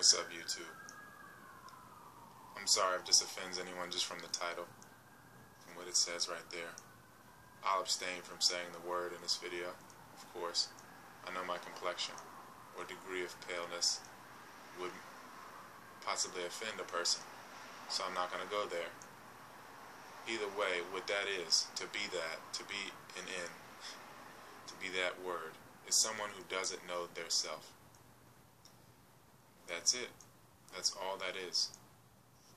What's up, YouTube? I'm sorry if this offends anyone just from the title and what it says right there. I'll abstain from saying the word in this video, of course. I know my complexion or degree of paleness would possibly offend a person, so I'm not going to go there. Either way, what that is, to be that, to be an N, to be that word, is someone who doesn't know their self. That's it. That's all that is.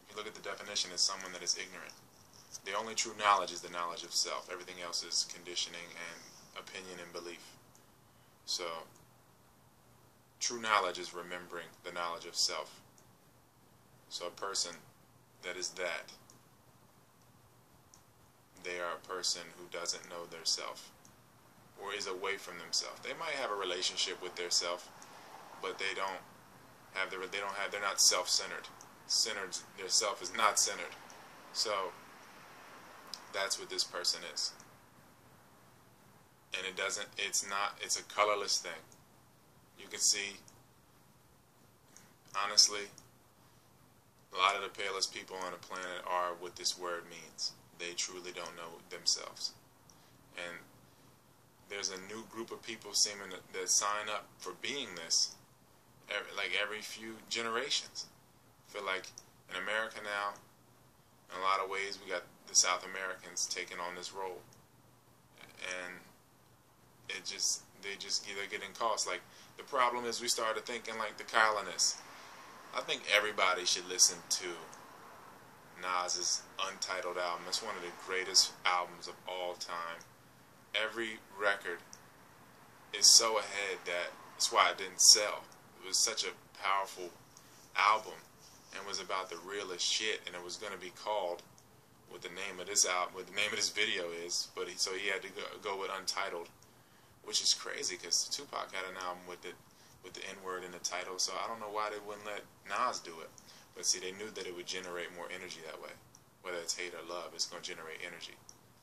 If you look at the definition, it's someone that is ignorant. The only true knowledge is the knowledge of self. Everything else is conditioning and opinion and belief. So, true knowledge is remembering the knowledge of self. So a person that is that, they are a person who doesn't know their self or is away from themselves. They might have a relationship with their self, but they're not self-centered. Their self is not centered. So that's what this person is. And it's a colorless thing. You can see, honestly, a lot of the palest people on the planet are what this word means. They truly don't know themselves. And there's a new group of people that sign up for being this, every few generations. I feel like in America now, in a lot of ways, we got the South Americans taking on this role. And they're getting caught. Like, the problem is we started thinking like the colonists. I think everybody should listen to Nas's Untitled album. It's one of the greatest albums of all time. Every record is so ahead that's why it didn't sell. It was such a powerful album and was about the realest shit, and it was going to be called what the name of this album, what the name of this video is, so he had to go with Untitled, which is crazy because Tupac had an album with the N-word in the title, so I don't know why they wouldn't let Nas do it. But see, they knew that it would generate more energy that way. Whether it's hate or love, it's going to generate energy,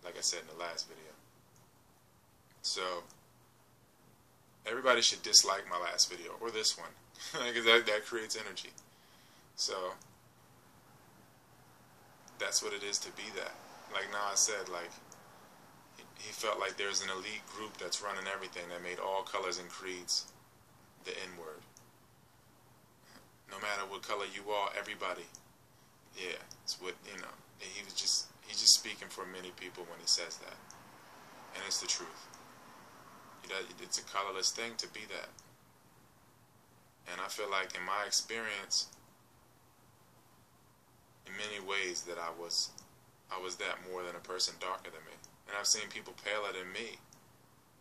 like I said in the last video. So everybody should dislike my last video, or this one, because that creates energy. So that's what it is to be that. Like Nas said, like he felt like there's an elite group that's running everything, that made all colors and creeds the N-word. No matter what color you are, everybody. Yeah, it's what, he's just speaking for many people when he says that. And it's the truth. It's a colorless thing to be that. And I feel like in my experience, in many ways, that I was that more than a person darker than me. And I've seen people paler than me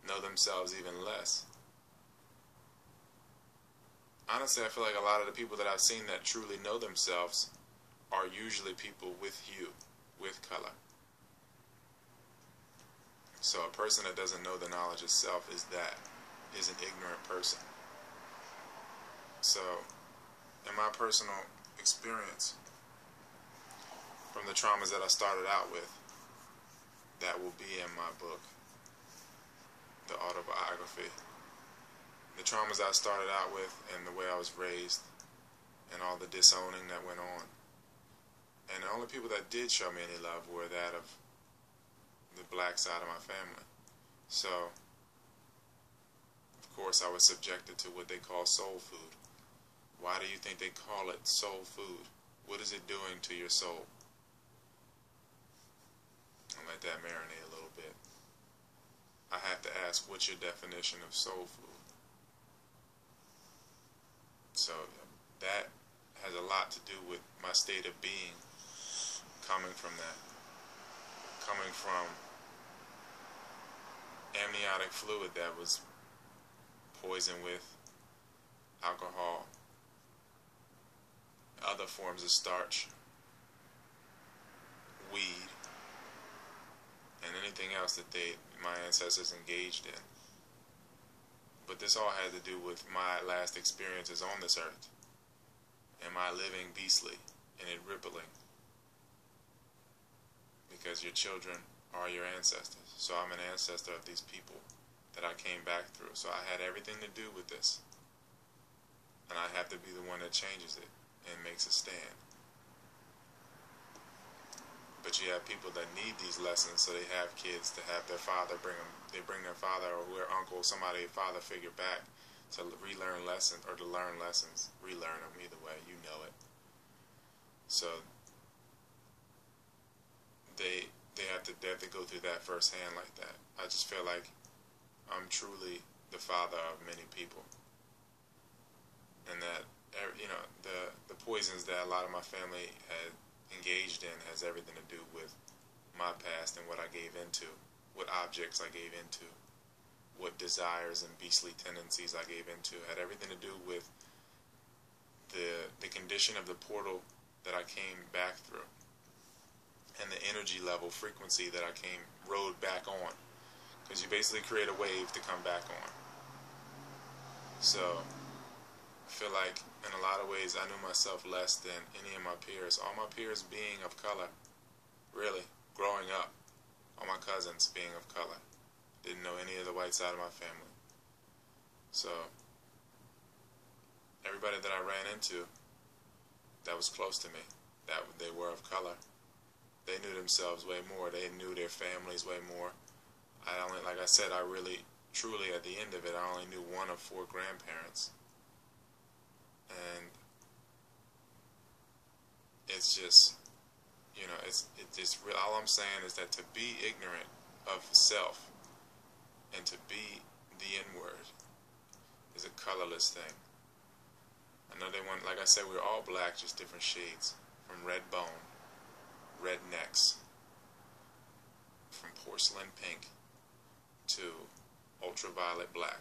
know themselves even less. Honestly, I feel like a lot of the people that I've seen that truly know themselves are usually people with hue, with color. So a person that doesn't know the knowledge of self is an ignorant person. So, in my personal experience, from the traumas that I started out with, that will be in my book, the autobiography. The traumas I started out with and the way I was raised and all the disowning that went on. And the only people that did show me any love were that of the black side of my family. So, of course, I was subjected to what they call soul food. Why do you think they call it soul food? What is it doing to your soul? I'll let that marinate a little bit. I have to ask, what's your definition of soul food? So that has a lot to do with my state of being, coming from that. Coming from amniotic fluid that was poisoned with alcohol, other forms of starch, weed, and anything else that my ancestors engaged in. But this all had to do with my last experiences on this earth, and my living beastly, and it rippling. Because your children are your ancestors. So I'm an ancestor of these people that I came back through. So I had everything to do with this. and I have to be the one that changes it and makes a stand. But you have people that need these lessons, so they have kids to have their father bring them. They bring their father or their uncle, somebody, father figure back to relearn lessons or to learn lessons, relearn them. Either way, you know it. So they have to go through that firsthand like that. I just feel like I'm truly the father of many people, and that the poisons that a lot of my family had engaged in has everything to do with my past and what I gave into, what objects I gave into, what desires and beastly tendencies I gave into. Had everything to do with the condition of the portal that I came back through, and the energy level, frequency that I rode back on, because you basically create a wave to come back on. So I feel like in a lot of ways I knew myself less than any of my peers. All my peers being of color, really, growing up. All my cousins being of color. Didn't know any of the white side of my family. So everybody that I ran into that was close to me, that they were of color, they knew themselves way more. They knew their families way more. Like I said, I really, truly, at the end of it, I only knew one of 4 grandparents. And it's just, it's just real. All I'm saying is that to be ignorant of self and to be the N-word is a colorless thing. I know they want, like I said, we're all black, just different shades. From red bone, red necks, from porcelain pink to ultraviolet black.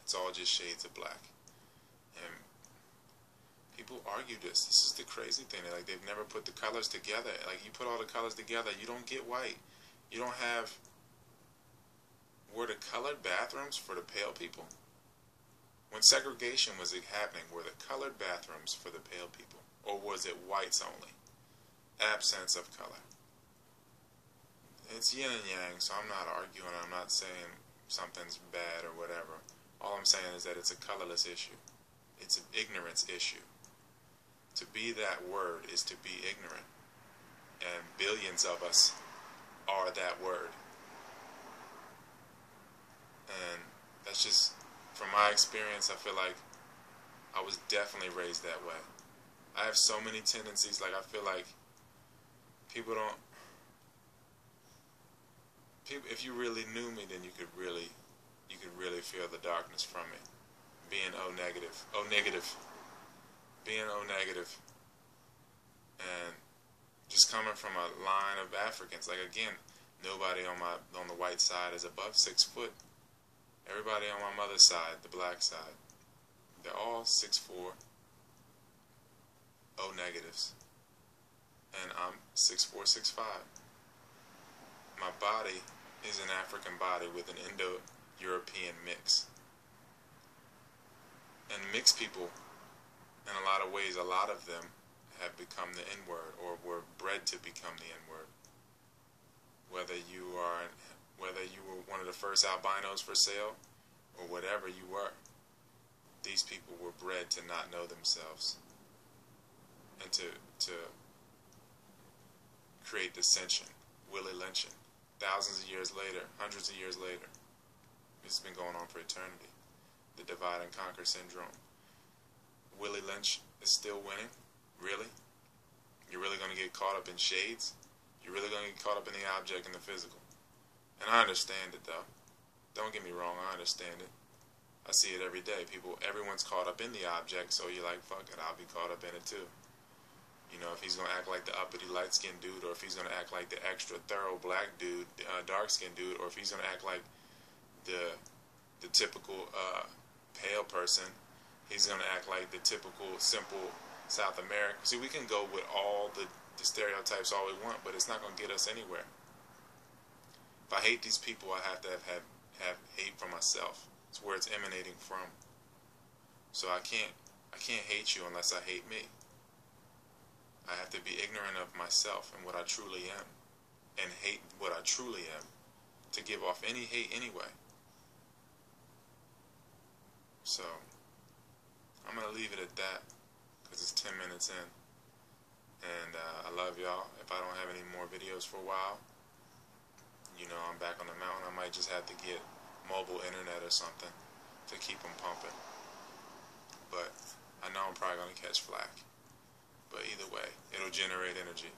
It's all just shades of black. And people argue this. This is the crazy thing. Like, they've never put the colors together. Like, you put all the colors together, you don't get white. You don't have... Were the colored bathrooms for the pale people? When segregation was happening, were the colored bathrooms for the pale people? Or was it whites only? Absence of color. It's yin and yang, so I'm not arguing. I'm not saying something's bad or whatever. All I'm saying is that it's a colorless issue. It's an ignorance issue. To be that word is to be ignorant. And billions of us are that word. And that's just, from my experience, I feel like I was definitely raised that way. I have so many tendencies, like I feel like people don't, if you really knew me, then you could really feel the darkness from me. Being O negative, being O negative, and just coming from a line of Africans. Like, again, nobody on the white side is above 6 foot. Everybody on my mother's side, the black side, they're all 6'4", O negatives, and I'm 6'4", 6'5". My body is an African body with an Indo-European mix. And mixed people, in a lot of ways, a lot of them have become the N-word, or were bred to become the N-word. Whether you were one of the first albinos for sale, or whatever you were, these people were bred to not know themselves, and to create dissension, Willie lynching. Thousands of years later, hundreds of years later, it's been going on for eternity. The divide and conquer syndrome. Willie Lynch is still winning? Really? You're really going to get caught up in shades? You're really going to get caught up in the object and the physical? And I understand it, though. Don't get me wrong, I understand it. I see it every day. Everyone's caught up in the object, so you're like, fuck it, I'll be caught up in it too. You know, if he's going to act like the uppity light-skinned dude, or if he's going to act like the extra thorough black dude, dark-skinned dude, or if he's going to act like the typical pale person, he's going to act like the typical simple South American. See, we can go with all the stereotypes all we want, but it's not going to get us anywhere. If I hate these people, I have to have hate for myself. It's where it's emanating from. So I can't hate you unless I hate me. I have to be ignorant of myself and what I truly am, and hate what I truly am, to give off any hate anyway. So I'm going to leave it at that because it's 10 minutes in. And I love y'all. If I don't have any more videos for a while, you know I'm back on the mountain. I might just have to get mobile internet or something to keep them pumping. But I know I'm probably going to catch flack. But either way, it'll generate energy.